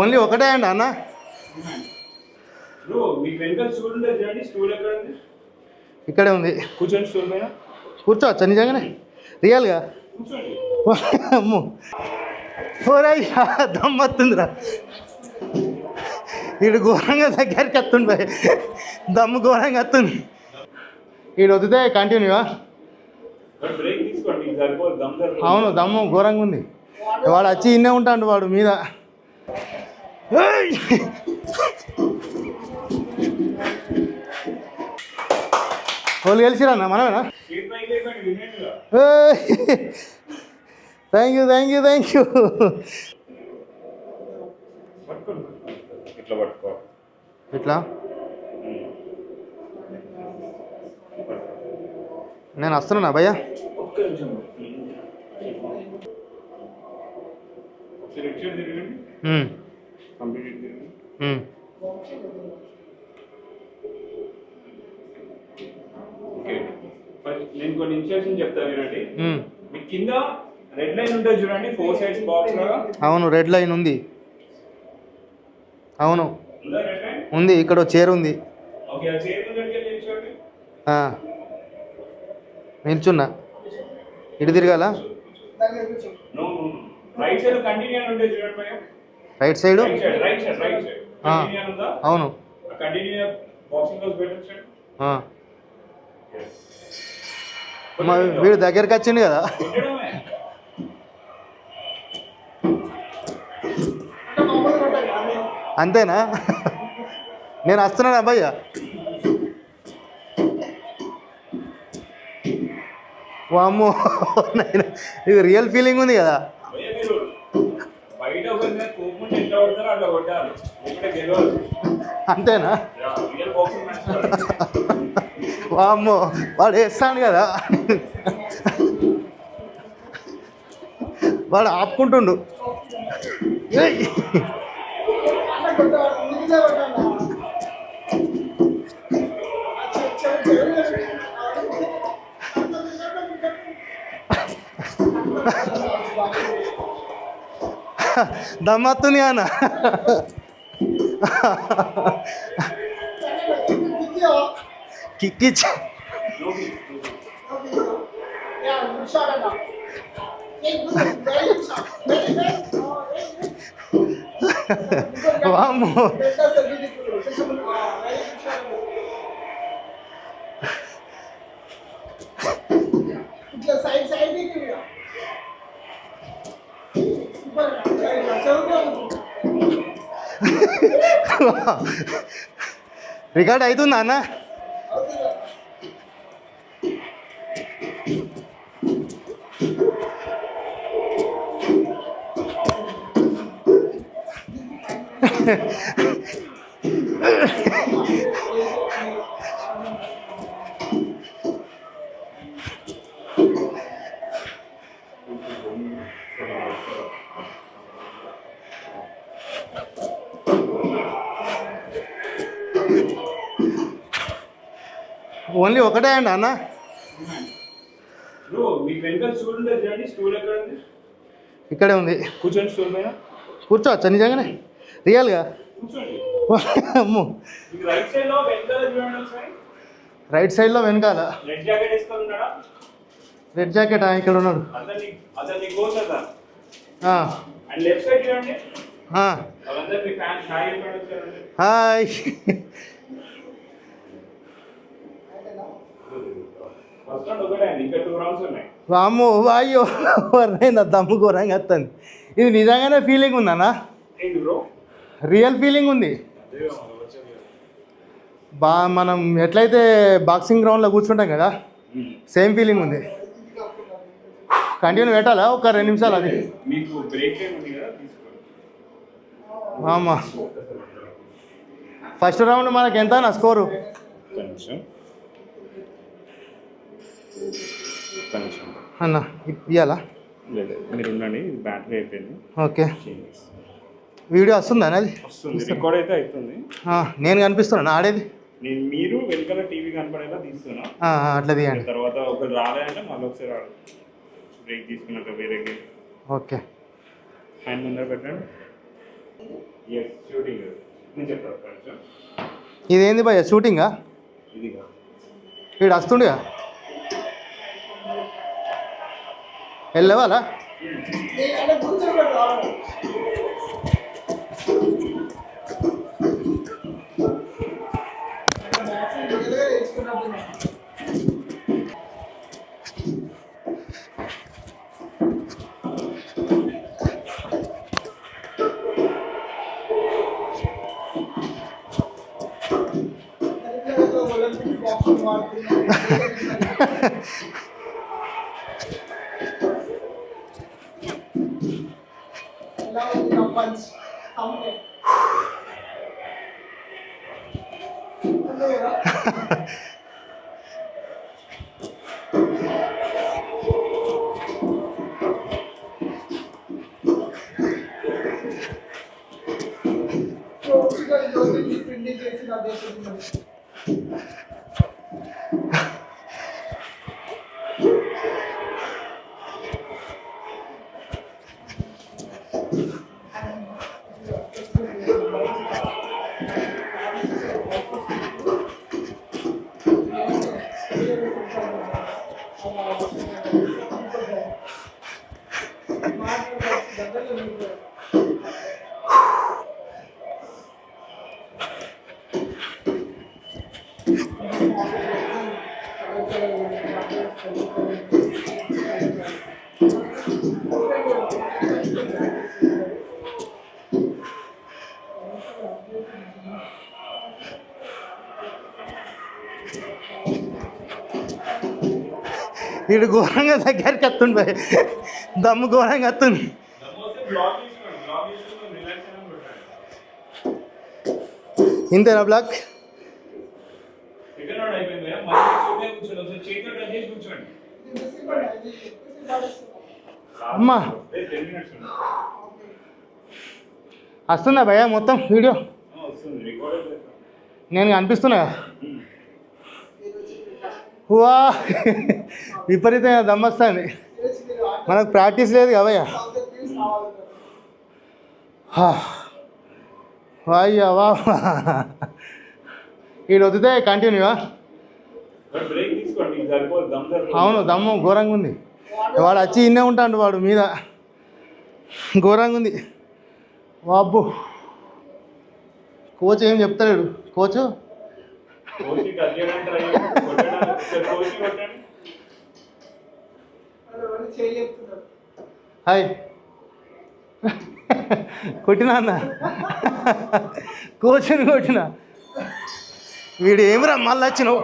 Only ఒకటే అండి అన్న. ఇక్కడే ఉంది. కూర్చోండి స్టూల్ పైన. కూర్చోవచ్చా నిజంగానే రియల్గా? అమ్మో ఓరయ్యా దమ్మత్తుందిరా. వీడు ఘోరంగా దగ్గరికి వస్తుండే, దమ్ము ఘోరంగా వస్తుంది. వీడు వద్దితే కంటిన్యూవా? అవును దమ్ము ఘోరంగా ఉంది. వాడు వచ్చి ఇన్నే ఉంటాడు వాడు మీద. వాళ్ళు గెలిచిరన్నా మనమేనా? Thank you thank you thank you. ఇట్లా నేను వస్తున్నా భయ్యా. నేను కొన్ని ఇన్స్ట్రక్షన్స్ చెప్తా వినండి. మీ కింద రెడ్ లైన్ ఉంటుంది చూడండి, 4 సైడ్స్ బాక్స్ లాగా. అవును రెడ్ లైన్ ఉంది. అవును ఉంది. ఇక్కడ చైర్ ఉంది. ఓకే ఆ చైర్ దగ్గరికి నిల్చోండి. నిల్చున్నా. ఇటు తిరగాల? రైట్ సైడ్ కంటిన్యూ అని ఉంటుంది చూడండి భయ్యా. Right side right side continue అని ఉందా? అవును కంటిన్యూ బాక్సింగ్ క్లోజ్ పెట్టండి. వీడు దగ్గరికి వచ్చింది కదా. అంతేనా? నేను వస్తున్నాను అబ్బాయ్యా. వామ్మో ఇది రియల్ ఫీలింగ్ ఉంది కదా. అంతేనా? వామ్మో వాడు వేస్తాను కదా, వాడు ఆపుకుంటుండు. దమ్మత్తుంది అన్న. కిక్కిచ్చి వామ్మో రికార్డ్ అవుతుందా అన్న? ఓన్లీ ఒకటే అండి అన్న. ఇక్కడే ఉంది. కూర్చోండి స్టూల్ పైన. కూర్చోవచ్చా నిజంగానే రియల్గా? అమ్మో రైట్ సైడ్లో వెనకాల రెడ్ జాకెట్ ఇక్కడ ఉన్నాడు. హాయ్. వామ్మో అయ్యో నా దమ్ము ఘోరంగా వస్తుంది. ఇది నిజంగానే ఫీలింగ్ ఉందన్నా? రియల్ ఫీలింగ్ ఉంది. మనం ఎట్లయితే బాక్సింగ్ గ్రౌండ్లో కూర్చుంటాం కదా, సేమ్ ఫీలింగ్ ఉంది. కంటిన్యూ పెట్టాలా ఒక 2 నిమిషాలు? అది అమ్మా ఫస్ట్ రౌండ్ మనకి ఎంత నా స్కోరు? అన్న ఇవ్వాలా? మీరు ఉండండి, బ్యాటరీ అయిపోయింది. ఓకే వీడియో వస్తుందా అది? రికార్డ్ అయితే అవుతుంది. నేను కనిపిస్తున్నాను ఆడేది? మీరు వెనకాల టీవీ కనపడేలా తీస్తున్నా. అట్లా తీయండి. తర్వాత ఒకరు రాలేదంటే మళ్ళీ ఒకసారి రాడు. బ్రేక్ తీసుకున్నాక వేరే. ఓకే హ్యాండ్ ముందర పెట్టండి. ఎస్ షూటింగ్ నేను చెప్తాను కొంచెం. ఇదేంది భయ్య షూటింగా? ఇది వీడు వస్తుండగా వెళ్ళవాలా? వీడు ఘోరంగా దగ్గరికి వస్తుంది భయ్, దమ్ము ఘోరంగా వస్తుంది. ఇంతేనా బ్లాక్? అమ్మా వస్తుందా భయ్య మొత్తం వీడియో? నేను కనిపిస్తున్నా. వా విపరీతంగా దమ్మొస్తుంది. మనకు ప్రాక్టీస్ లేదు కదయ్యా. అయ్యా వా వీడు వద్దితే కంటిన్యూవా? అవును దమ్ము ఘోరంగా ఉంది. వాడు వచ్చి ఇన్నే ఉంటాడు, వాడు మీద ఘోరంగా ఉంది. వాబ్బు కోచ్ ఏం చెప్తాడు? కోచ్ హాయ్ కొట్టినా అన్న, కోచ్ని కొట్టినా. వీడు ఏమిరా మళ్ళీ వచ్చినావు?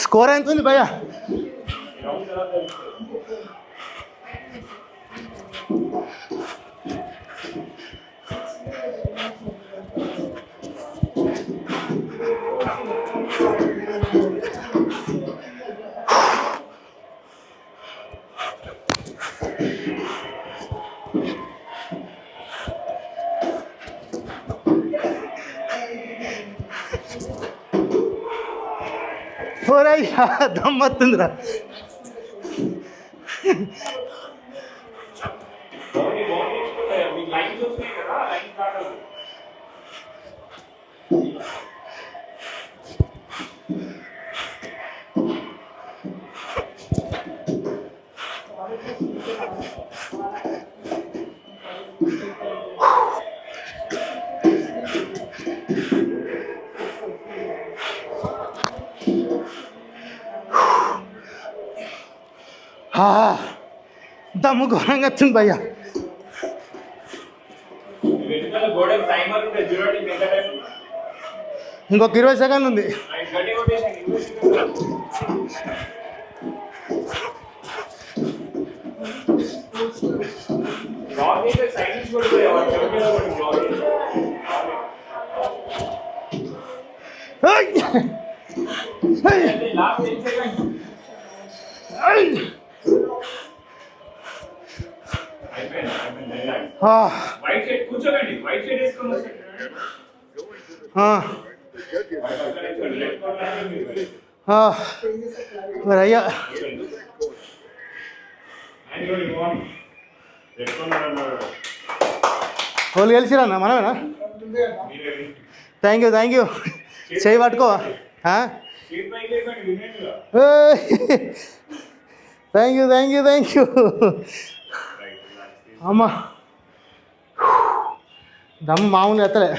స్కోర్ ఎంత ఉంది భయ్యా? ఓరయ్యా దమ్మత్తుందిరా. దమ్ము ఘోరంగా వచ్చింది భయ్యా. ఇంకొక 20 సెకండ్లు ఉంది. Last 10 seconds. అయిపోయింది. వైట్ షర్ట్ కూర్చోకండి. వైట్ షర్ట్ వేసుకొని వస్తారు. మరి అయ్యా వాళ్ళు గెలిచిరన్నా మనమేనా? థ్యాంక్ యూ చేయి పట్టుకో. థ్యాంక్ యూ అమ్మా దమ్ము మామూలుగా ఎత్తలే.